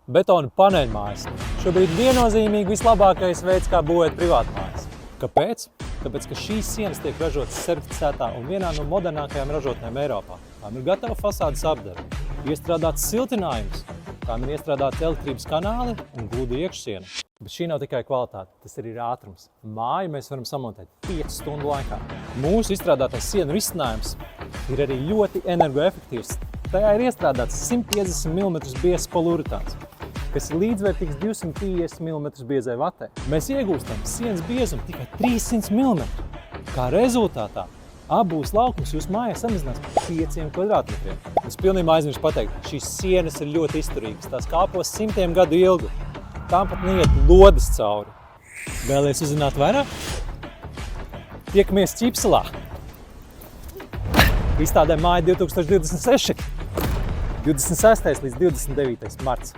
Betona paneļmājas. Šobrīd viennozīmīgi vislabākais veids, kā būvēt privātmājas. Kāpēc? Tāpēc, ka šīs sienas tiek ražotas certificētā un vienā no modernākajām ražotnēm Eiropā. Tām ir gatava fasādes apdara, iestrādāts siltinājums, tām ir iestrādāts elektrības kanāli un gludi iekšsiena. Bet šī nav tikai kvalitāte, tas arī ir ātrums. Māju mēs varam samontēt 5 stundu laikā. Mūsu izstrādātais sienu risinājums ir arī ļoti energoefektīvs. Tajā ir iestrādāts 150 mm biezs poliuretāns, kas ir līdzvērtīgs 250 mm biezai vatē. Mēs iegūstam sienas biezumu tikai 300 mm. Kā rezultātā abūs laukums jūsu mājā samazinās par 5 kvadrātmetriem. Es pilnībā aizmirsu pateikt, šīs sienas ir ļoti izturīgas, tās kāpos 100 gadu ilgi. Tām pat neiet lodes cauri. Vēlies uzzināt vairāk? Tiekamies Ķipselā! Izstādē Māja 2026. 26. līdz 29. marts.